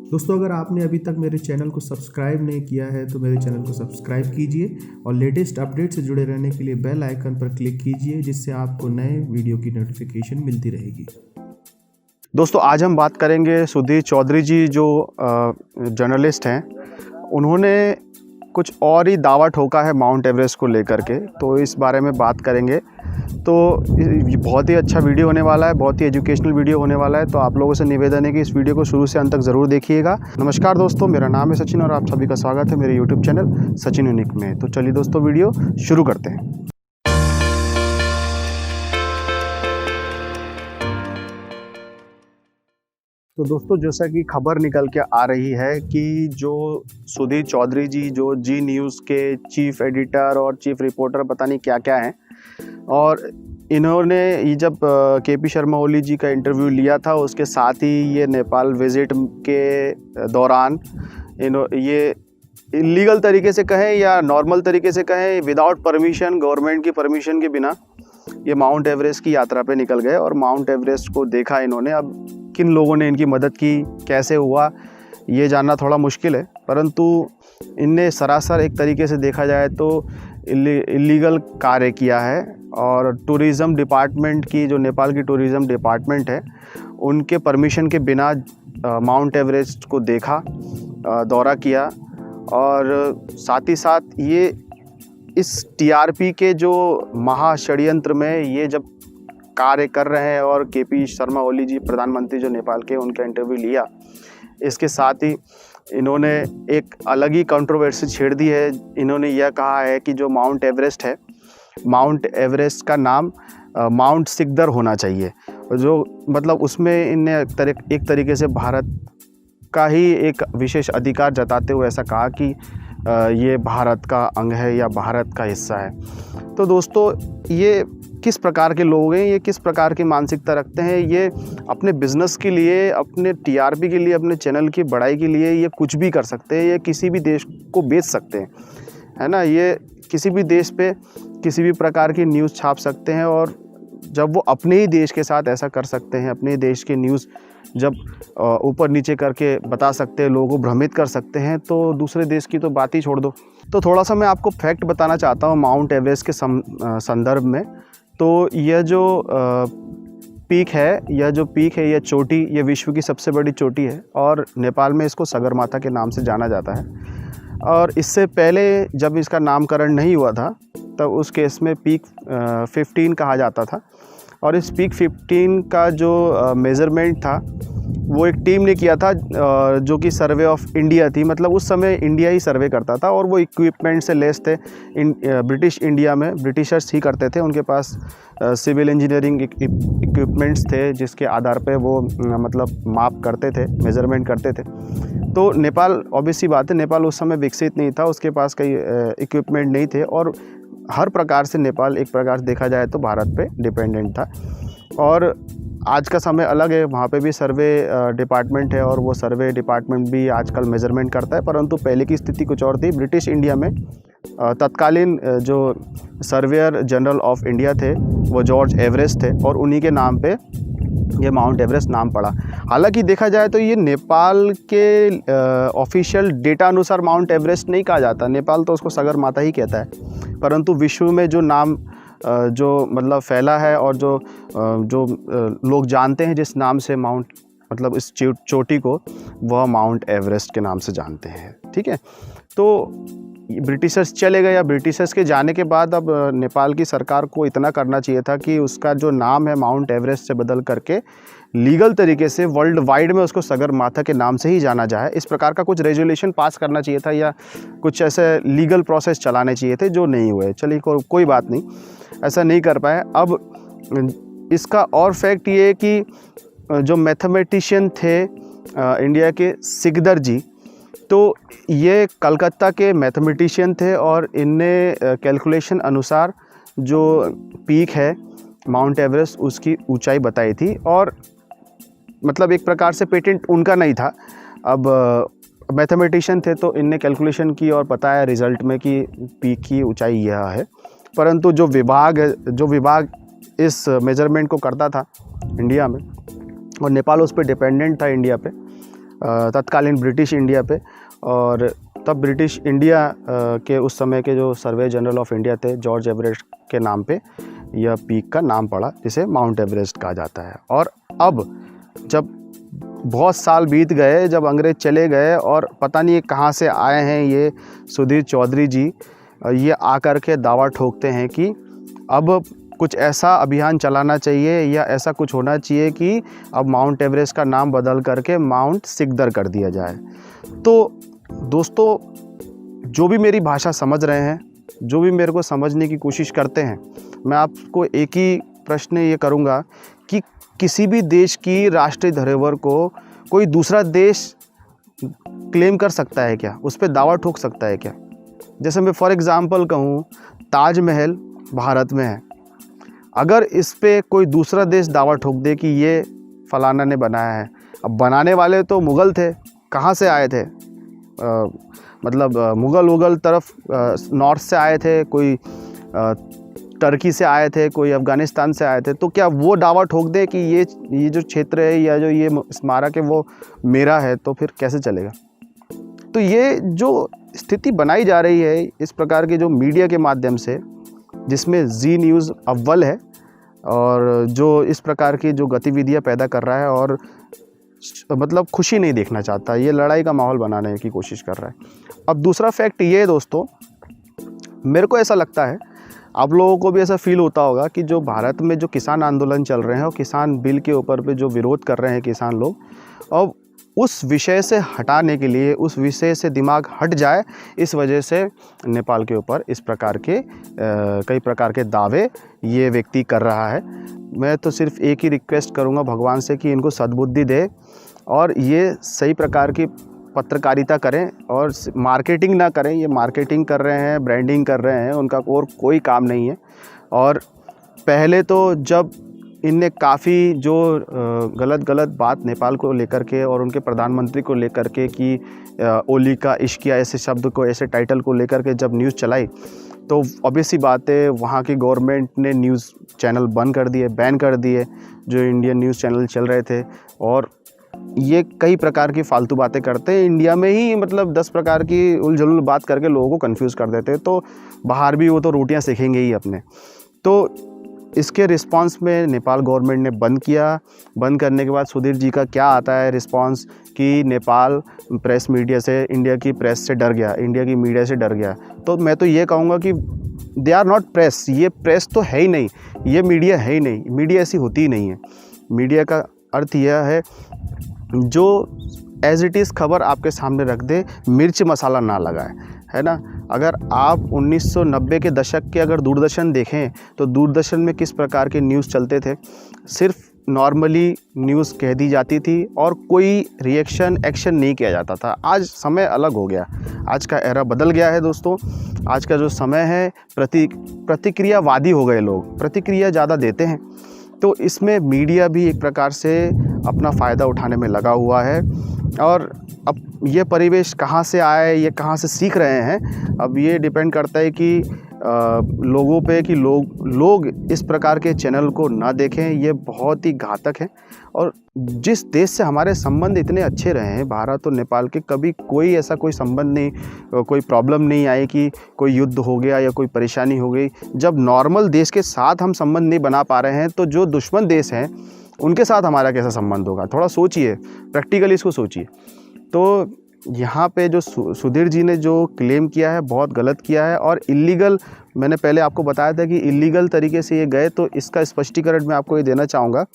दोस्तों, अगर आपने अभी तक मेरे चैनल को सब्सक्राइब नहीं किया है तो मेरे चैनल को सब्सक्राइब कीजिए और लेटेस्ट अपडेट से जुड़े रहने के लिए बेल आइकन पर क्लिक कीजिए, जिससे आपको नए वीडियो की नोटिफिकेशन मिलती रहेगी। दोस्तों, आज हम बात करेंगे सुधीर चौधरी जी जो जर्नलिस्ट हैं। उन्होंने कुछ और ही दावा ठोका है माउंट एवरेस्ट को लेकर के, तो इस बारे में बात करेंगे। तो ये बहुत ही अच्छा वीडियो होने वाला है, बहुत ही एजुकेशनल वीडियो होने वाला है। तो आप लोगों से निवेदन है कि इस वीडियो को शुरू से अंत तक ज़रूर देखिएगा। नमस्कार दोस्तों, मेरा नाम है सचिन और आप सभी का स्वागत है मेरे यूट्यूब चैनल सचिन यूनिक में। तो चलिए दोस्तों, वीडियो शुरू करते हैं। तो दोस्तों, जैसा कि खबर निकल के आ रही है कि जो सुधीर चौधरी जी जो जी न्यूज़ के चीफ एडिटर और चीफ रिपोर्टर पता नहीं क्या क्या हैं, और इन्होंने ये जब केपी शर्मा ओली जी का इंटरव्यू लिया था, उसके साथ ही ये नेपाल विज़िट के दौरान ये इलीगल तरीके से कहें या नॉर्मल तरीके से कहें, विदाउट परमिशन, गवर्नमेंट की परमिशन के बिना ये माउंट एवरेस्ट की यात्रा पे निकल गए और माउंट एवरेस्ट को देखा इन्होंने। अब किन लोगों ने इनकी मदद की, कैसे हुआ, ये जानना थोड़ा मुश्किल है, परंतु इनने सरासर एक तरीके से देखा जाए तो इलीगल कार्य किया है। और टूरिज़म डिपार्टमेंट की, जो नेपाल की टूरिज़म डिपार्टमेंट है, उनके परमिशन के बिना माउंट एवरेस्ट को देखा, दौरा किया। और साथ ही साथ ये इस टीआरपी के जो महाषड्यंत्र में ये जब कार्य कर रहे हैं, और केपी शर्मा ओली जी प्रधानमंत्री जो नेपाल के, उनका इंटरव्यू लिया, इसके साथ ही इन्होंने एक अलग ही कंट्रोवर्सी छेड़ दी है। इन्होंने यह कहा है कि जो माउंट एवरेस्ट है, माउंट एवरेस्ट का नाम माउंट सिकदर होना चाहिए, जो मतलब उसमें इनने एक तरीके से भारत का ही एक विशेष अधिकार जताते हुए ऐसा कहा कि ये भारत का अंग है या भारत का हिस्सा है। तो दोस्तों, ये किस प्रकार के लोग हैं, ये किस प्रकार की मानसिकता रखते हैं, ये अपने बिजनेस के लिए, अपने टीआरपी के लिए, अपने चैनल की बढ़ाई के लिए ये कुछ भी कर सकते हैं। ये किसी भी देश को बेच सकते हैं, है ना। ये किसी भी देश पे किसी भी प्रकार की न्यूज़ छाप सकते हैं, और जब वो अपने ही देश के साथ ऐसा कर सकते हैं, अपने देश की न्यूज़ जब ऊपर नीचे करके बता सकते हैं, लोगों को भ्रमित कर सकते हैं, तो दूसरे देश की तो बात ही छोड़ दो। तो थोड़ा सा मैं आपको फैक्ट बताना चाहता हूँ माउंट एवरेस्ट के संदर्भ में। तो यह जो पीक है, यह चोटी, ये विश्व की सबसे बड़ी चोटी है, और नेपाल में इसको सगरमाथा के नाम से जाना जाता है। और इससे पहले जब इसका नामकरण नहीं हुआ था, तब उस केस में पीक 15 कहा जाता था। और इस पीक 15 का जो मेज़रमेंट था, वो एक टीम ने किया था जो कि सर्वे ऑफ इंडिया थी। मतलब उस समय इंडिया ही सर्वे करता था, और वो इक्विपमेंट से लेस थे। ब्रिटिश इंडिया में ब्रिटिशर्स ही करते थे, उनके पास सिविल इंजीनियरिंग इक्विपमेंट्स थे, जिसके आधार पे वो मतलब माप करते थे, मेज़रमेंट करते थे। तो नेपाल, ऑब्वियस सी बात है, नेपाल उस समय विकसित नहीं था, उसके पास कई इक्विपमेंट नहीं थे, और हर प्रकार से नेपाल एक प्रकार से देखा जाए तो भारत पे डिपेंडेंट था। और आज का समय अलग है, वहाँ पे भी सर्वे डिपार्टमेंट है, और वो सर्वे डिपार्टमेंट भी आजकल मेज़रमेंट करता है, परंतु पहले की स्थिति कुछ और थी। ब्रिटिश इंडिया में तत्कालीन जो सर्वेयर जनरल ऑफ इंडिया थे, वो जॉर्ज एवरेस्ट थे, और उन्हीं के नाम पे ये माउंट एवरेस्ट नाम पड़ा। हालांकि देखा जाए तो ये नेपाल के ऑफिशियल डेटा अनुसार माउंट एवरेस्ट नहीं कहा जाता, नेपाल तो उसको सगरमाथा ही कहता है। परंतु विश्व में जो नाम जो मतलब फैला है, और जो लोग जानते हैं जिस नाम से माउंट, मतलब इस चोटी को, वह माउंट एवरेस्ट के नाम से जानते हैं। ठीक है, तो ब्रिटिशर्स चले गए, या ब्रिटिशर्स के जाने के बाद अब नेपाल की सरकार को इतना करना चाहिए था कि उसका जो नाम है माउंट एवरेस्ट से बदल करके लीगल तरीके से वर्ल्ड वाइड में उसको सगरमाथा के नाम से ही जाना जाए। इस प्रकार का कुछ रेजुलेशन पास करना चाहिए था, या कुछ ऐसे लीगल प्रोसेस चलाने चाहिए थे, जो नहीं हुए। चलिए कोई बात नहीं, ऐसा नहीं कर पाए। अब इसका और फैक्ट ये है कि जो मैथमेटिशियन थे इंडिया के, सिकदर जी, तो ये कलकत्ता के मैथमेटिशियन थे, और इनने कैलकुलेशन अनुसार जो पीक है माउंट एवरेस्ट, उसकी ऊंचाई बताई थी। और मतलब एक प्रकार से पेटेंट उनका नहीं था। अब मैथमेटिशियन थे, तो इनने कैलकुलेशन की और बताया रिज़ल्ट में कि पीक की ऊंचाई यह है। परंतु जो विभाग इस मेजरमेंट को करता था इंडिया में, और नेपाल उस पर डिपेंडेंट था इंडिया पे, तत्कालीन ब्रिटिश इंडिया पे। और तब ब्रिटिश इंडिया के उस समय के जो सर्वे जनरल ऑफ इंडिया थे जॉर्ज एवरेस्ट के नाम पे यह पीक का नाम पड़ा, जिसे माउंट एवरेस्ट कहा जाता है। और अब जब बहुत साल बीत गए, जब अंग्रेज चले गए और पता नहीं कहाँ से आए हैं ये सुधीर चौधरी जी, ये आकर के दावा ठोकते हैं कि अब कुछ ऐसा अभियान चलाना चाहिए या ऐसा कुछ होना चाहिए कि अब माउंट एवरेस्ट का नाम बदल करके माउंट सिकदर कर दिया जाए। तो दोस्तों, जो भी मेरी भाषा समझ रहे हैं, जो भी मेरे को समझने की कोशिश करते हैं, मैं आपको एक ही प्रश्न ये करूँगा कि किसी भी देश की राष्ट्रीय धरोहर को कोई दूसरा देश क्लेम कर सकता है क्या? उस पर दावा ठोक सकता है क्या? जैसे मैं फॉर एग्ज़ाम्पल कहूँ, ताजमहल भारत में है, अगर इस पे कोई दूसरा देश दावा ठोक दे कि ये फलाना ने बनाया है, अब बनाने वाले तो मुग़ल थे, कहाँ से आए थे? मतलब मुग़ल तरफ नॉर्थ से आए थे, कोई टर्की से आए थे, कोई अफ़गानिस्तान से आए थे, तो क्या वो दावा ठोक दे कि ये जो क्षेत्र है या जो ये स्मारक है वो मेरा है? तो फिर कैसे चलेगा? तो ये जो स्थिति बनाई जा रही है इस प्रकार के जो मीडिया के माध्यम से, जिसमें जी न्यूज़ अव्वल है और जो इस प्रकार की जो गतिविधियां पैदा कर रहा है और मतलब खुशी नहीं देखना चाहता, ये लड़ाई का माहौल बनाने की कोशिश कर रहा है। अब दूसरा फैक्ट ये है दोस्तों, मेरे को ऐसा लगता है, आप लोगों को भी ऐसा फील होता होगा कि जो भारत में जो किसान आंदोलन चल रहे हैं और किसान बिल के ऊपर पे जो विरोध कर रहे हैं किसान लोग, और उस विषय से हटाने के लिए, उस विषय से दिमाग हट जाए, इस वजह से नेपाल के ऊपर इस प्रकार के कई प्रकार के दावे ये व्यक्ति कर रहा है। मैं तो सिर्फ एक ही रिक्वेस्ट करूँगा भगवान से कि इनको सद्बुद्धि दे और ये सही प्रकार की पत्रकारिता करें और मार्केटिंग ना करें। ये मार्केटिंग कर रहे हैं, ब्रांडिंग कर रहे हैं, उनका और कोई काम नहीं है। और पहले तो जब इनने काफ़ी जो गलत बात नेपाल को लेकर के और उनके प्रधानमंत्री को लेकर के कि ओली का इश्किया ऐसे शब्द को, ऐसे टाइटल को लेकर के जब न्यूज़ चलाई, तो ऑब्वियस सी बात है वहाँ की गवर्नमेंट ने न्यूज़ चैनल बंद कर दिए, बैन कर दिए जो इंडियन न्यूज़ चैनल चल रहे थे। और ये कई प्रकार की फालतू बातें करते हैं इंडिया में ही, मतलब 10 प्रकार की उलझुल बात करके लोगों को कंफ्यूज कर देते हैं। तो बाहर भी वो तो रोटियां सेकेंगे ही अपने। तो इसके रिस्पांस में नेपाल गवर्नमेंट ने बंद किया। बंद करने के बाद सुधीर जी का क्या आता है रिस्पांस कि नेपाल प्रेस मीडिया से, इंडिया की प्रेस से डर गया, इंडिया की मीडिया से डर गया। तो मैं तो ये कहूँगा कि दे आर नॉट प्रेस, ये प्रेस तो है ही नहीं, ये मीडिया है ही नहीं, मीडिया ऐसी होती ही नहीं है। मीडिया का अर्थ यह है जो एज इट इज़ खबर आपके सामने रख दे, मिर्च मसाला ना लगाए, है ना। अगर आप 1990 के दशक के अगर दूरदर्शन देखें तो दूरदर्शन में किस प्रकार के न्यूज़ चलते थे, सिर्फ नॉर्मली न्यूज़ कह दी जाती थी और कोई रिएक्शन एक्शन नहीं किया जाता था। आज समय अलग हो गया, आज का एरा बदल गया है दोस्तों। आज का जो समय है प्रतिक्रियावादी हो गए लोग, प्रतिक्रिया ज़्यादा देते हैं। तो इसमें मीडिया भी एक प्रकार से अपना फ़ायदा उठाने में लगा हुआ है। और अब ये परिवेश कहाँ से आए, ये कहाँ से सीख रहे हैं, अब ये डिपेंड करता है कि लोगों पे कि लोग इस प्रकार के चैनल को ना देखें। ये बहुत ही घातक है। और जिस देश से हमारे संबंध इतने अच्छे रहे हैं, भारत और नेपाल के, कभी कोई ऐसा कोई संबंध नहीं, कोई प्रॉब्लम नहीं आई कि कोई युद्ध हो गया या कोई परेशानी हो गई। जब नॉर्मल देश के साथ हम संबंध नहीं बना पा रहे हैं तो जो दुश्मन देश हैं उनके साथ हमारा कैसा संबंध होगा? थोड़ा सोचिए, प्रैक्टिकली इसको सोचिए। तो यहाँ पे जो सुधीर जी ने जो क्लेम किया है बहुत गलत किया है और इलीगल, मैंने पहले आपको बताया था कि इलीगल तरीके से ये गए। तो इसका स्पष्टीकरण मैं आपको ये देना चाहूँगा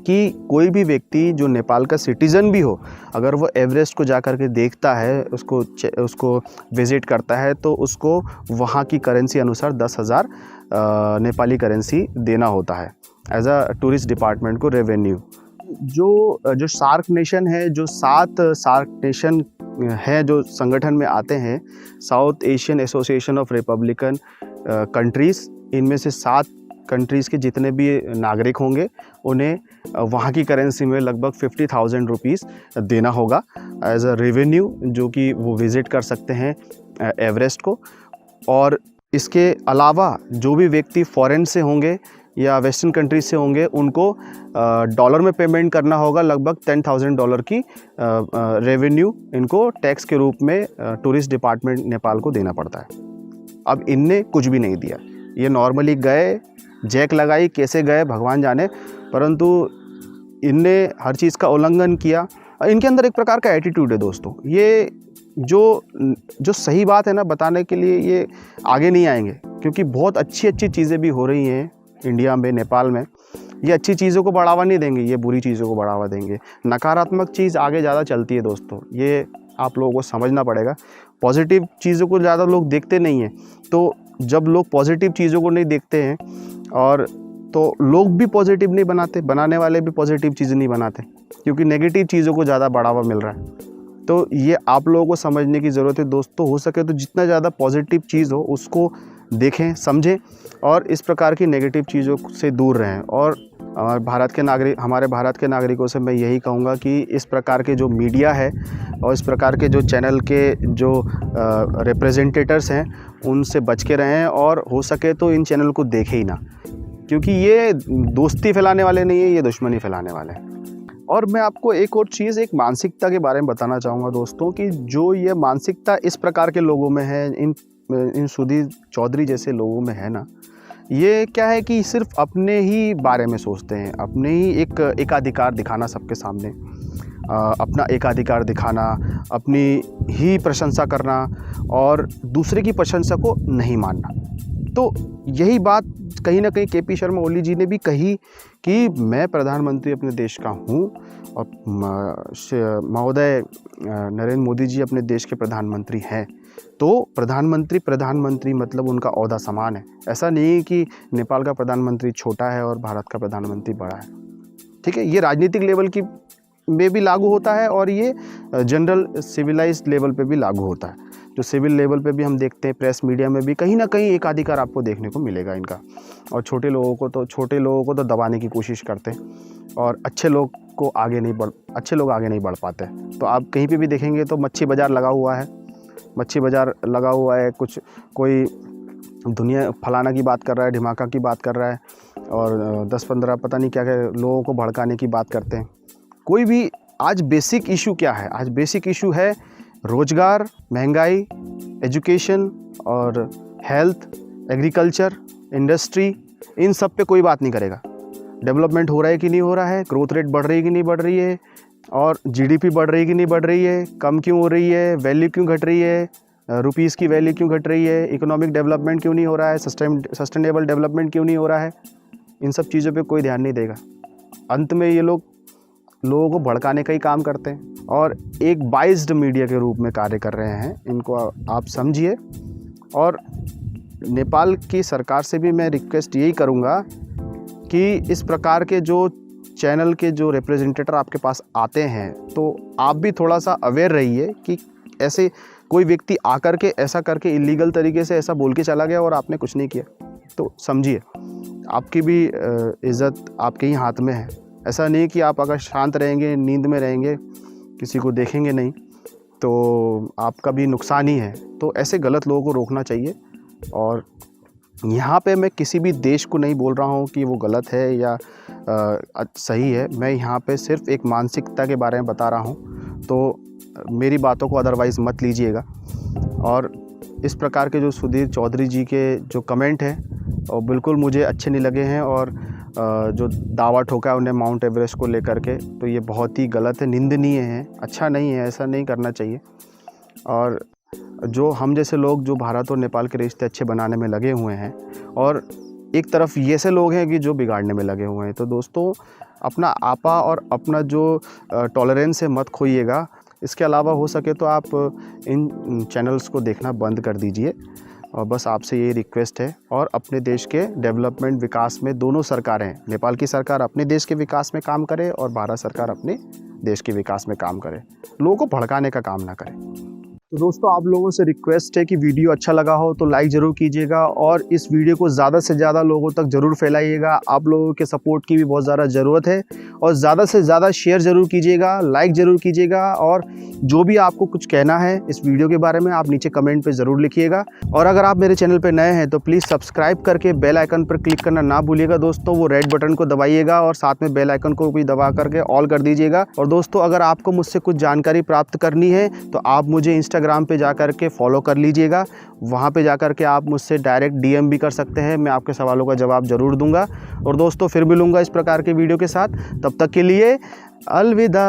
कि कोई भी व्यक्ति जो नेपाल का सिटीज़न भी हो, अगर वो एवरेस्ट को जा कर के देखता है, उसको विज़िट करता है, तो उसको वहाँ की करेंसी अनुसार 10,000 नेपाली करेंसी देना होता है एज अ टूरिस्ट डिपार्टमेंट को रेवेन्यू। जो सार्क नेशन है, जो 7 सार्क नेशन है जो संगठन में आते हैं, south Asian association of Republican countries, इनमें से 7 कंट्रीज़ के जितने भी नागरिक होंगे उन्हें वहाँ की करेंसी में लगभग 50,000 रुपीज़ देना होगा एज अ रेवेन्यू, जो कि वो विज़िट कर सकते हैं एवरेस्ट को। और इसके अलावा जो भी व्यक्ति फॉरेन से होंगे या वेस्टर्न कंट्रीज से होंगे, उनको डॉलर में पेमेंट करना होगा। लगभग $10,000 की रेवेन्यू इनको टैक्स के रूप में टूरिस्ट डिपार्टमेंट नेपाल को देना पड़ता है। अब इनने कुछ भी नहीं दिया, ये नॉर्मली गए, जैक लगाई, कैसे गए भगवान जाने, परंतु इनने हर चीज़ का उल्लंघन किया। इनके अंदर एक प्रकार का एटीट्यूड है दोस्तों, ये जो सही बात है ना बताने के लिए ये आगे नहीं आएंगे, क्योंकि बहुत अच्छी चीज़ें भी हो रही हैं इंडिया में, नेपाल में। ये अच्छी चीज़ों को बढ़ावा नहीं देंगे, ये बुरी चीज़ों को बढ़ावा देंगे। नकारात्मक चीज़ आगे ज़्यादा चलती है दोस्तों, ये आप लोगों को समझना पड़ेगा। पॉजिटिव चीज़ों को ज़्यादा लोग देखते नहीं हैं, तो जब लोग पॉजिटिव चीज़ों को नहीं देखते हैं और तो लोग भी पॉजिटिव नहीं बनाते, बनाने वाले भी पॉजिटिव चीज़ें नहीं बनाते, क्योंकि नेगेटिव चीज़ों को ज़्यादा बढ़ावा मिल रहा है। तो ये आप लोगों को समझने की ज़रूरत है दोस्तों। हो सके तो जितना ज़्यादा पॉजिटिव चीज़ हो उसको देखें, समझें और इस प्रकार की नेगेटिव चीज़ों से दूर रहें। और हमारे भारत के नागरिकों से मैं यही कहूँगा कि इस प्रकार के जो मीडिया है और इस प्रकार के जो चैनल के जो रिप्रेजेंटेटर्स हैं उनसे बच के रहें, और हो सके तो इन चैनल को देखें ही ना, क्योंकि ये दोस्ती फैलाने वाले नहीं है, ये दुश्मनी फैलाने वाले हैं। और मैं आपको एक और चीज़, एक मानसिकता के बारे में बताना चाहूँगा दोस्तों, कि जो ये मानसिकता इस प्रकार के लोगों में है, इन सुधीर चौधरी जैसे लोगों में है ना, ये क्या है कि सिर्फ अपने ही बारे में सोचते हैं, अपने ही एक एकाधिकार दिखाना सबके सामने, अपना एकाधिकार दिखाना, अपनी ही प्रशंसा करना और दूसरे की प्रशंसा को नहीं मानना। तो यही बात कहीं ना कहीं केपी शर्मा ओली जी ने भी कही कि मैं प्रधानमंत्री अपने देश का हूँ और महोदय नरेंद्र मोदी जी अपने देश के प्रधानमंत्री हैं। तो प्रधानमंत्री मतलब उनका ओहदा समान है। ऐसा नहीं है कि नेपाल का प्रधानमंत्री छोटा है और भारत का प्रधानमंत्री बड़ा है, ठीक है। ये राजनीतिक लेवल की में भी लागू होता है और ये जनरल सिविलाइज्ड लेवल पे भी लागू होता है। जो सिविल लेवल पे भी हम देखते हैं, प्रेस मीडिया में भी कहीं ना कहीं एक अधिकार आपको देखने को मिलेगा इनका। और छोटे लोगों को तो दबाने की कोशिश करते हैं और अच्छे लोग आगे नहीं बढ़ पाते। तो आप कहीं पे भी देखेंगे तो मच्छी बाज़ार लगा हुआ है, कोई दुनिया फलाना की बात कर रहा है, ढिमाका की बात कर रहा है और 10-15 पता नहीं क्या लोगों को भड़काने की बात करते हैं। कोई भी आज बेसिक इशू क्या है? आज बेसिक इशू है रोजगार, महंगाई, एजुकेशन और हेल्थ, एग्रीकल्चर, इंडस्ट्री। इन सब पे कोई बात नहीं करेगा। डेवलपमेंट हो रहा है कि नहीं हो रहा है, ग्रोथ रेट बढ़ रही है कि नहीं बढ़ रही है, और जीडीपी बढ़ रही है कि नहीं बढ़ रही है, कम क्यों हो रही है, वैल्यू क्यों घट रही है, रुपीज़ की वैल्यू क्यों घट रही है, इकोनॉमिक डेवलपमेंट क्यों नहीं हो रहा है, सस्टेनेबल डेवलपमेंट क्यों नहीं हो रहा है, इन सब चीज़ों पे कोई ध्यान नहीं देगा। अंत में ये लोगों को भड़काने का ही काम करते हैं और एक बाइज्ड मीडिया के रूप में कार्य कर रहे हैं। इनको आप समझिए। और नेपाल की सरकार से भी मैं रिक्वेस्ट यही करूँगा कि इस प्रकार के जो चैनल के जो रिप्रेजेंटेटर आपके पास आते हैं, तो आप भी थोड़ा सा अवेयर रहिए कि ऐसे कोई व्यक्ति आकर के ऐसा करके इलीगल तरीके से ऐसा बोल के चला गया और आपने कुछ नहीं किया, तो समझिए आपकी भी इज़्ज़त आपके ही हाथ में है। ऐसा नहीं कि आप अगर शांत रहेंगे, नींद में रहेंगे, किसी को देखेंगे नहीं, तो आपका भी नुकसान ही है। तो ऐसे गलत लोगों को रोकना चाहिए। और यहाँ पे मैं किसी भी देश को नहीं बोल रहा हूँ कि वो गलत है या सही है। मैं यहाँ पे सिर्फ एक मानसिकता के बारे में बता रहा हूँ, तो मेरी बातों को अदरवाइज़ मत लीजिएगा। और इस प्रकार के जो सुधीर चौधरी जी के जो कमेंट हैं और बिल्कुल मुझे अच्छे नहीं लगे हैं, और जो दावा ठोका है उन्हें माउंट एवरेस्ट को लेकर के, तो ये बहुत ही गलत है, निंदनीय है, अच्छा नहीं है, ऐसा नहीं करना चाहिए। और जो हम जैसे लोग जो भारत और नेपाल के रिश्ते अच्छे बनाने में लगे हुए हैं, और एक तरफ ये ऐसे लोग हैं कि जो बिगाड़ने में लगे हुए हैं, तो दोस्तों अपना आपा और अपना जो टॉलरेंस है मत खोइएगा। इसके अलावा हो सके तो आप इन चैनल्स को देखना बंद कर दीजिए। और बस आपसे यही रिक्वेस्ट है। और अपने देश के डेवलपमेंट विकास में दोनों सरकारें, नेपाल की सरकार अपने देश के विकास में काम करे और भारत सरकार अपने देश के विकास में काम करे, लोगों को भड़काने का काम ना करे। तो दोस्तों आप लोगों से रिक्वेस्ट है कि वीडियो अच्छा लगा हो तो लाइक ज़रूर कीजिएगा और इस वीडियो को ज़्यादा से ज़्यादा लोगों तक ज़रूर फैलाइएगा। आप लोगों के सपोर्ट की भी बहुत ज़्यादा ज़रूरत है और ज़्यादा से ज़्यादा शेयर ज़रूर कीजिएगा, लाइक ज़रूर कीजिएगा और जो भी आपको कुछ कहना है इस वीडियो के बारे में आप नीचे कमेंट पे ज़रूर लिखिएगा। और अगर आप मेरे चैनल पे नए हैं तो प्लीज़ सब्सक्राइब करके बेल आइकन पर क्लिक करना ना भूलिएगा दोस्तों। वो रेड बटन को दबाइएगा और साथ में बेल आइकन को भी दबा करके ऑल कर दीजिएगा। और दोस्तों अगर आपको मुझसे कुछ जानकारी प्राप्त करनी है तो आप मुझे इंस्टाग्राम पे जा के फॉलो कर लीजिएगा। वहाँ पे जाकर के आप मुझसे डायरेक्ट डीएम भी कर सकते हैं, मैं आपके सवालों का जवाब ज़रूर दूंगा। और दोस्तों फिर मिलूंगा इस प्रकार के वीडियो के साथ, तब तक के लिए अलविदा।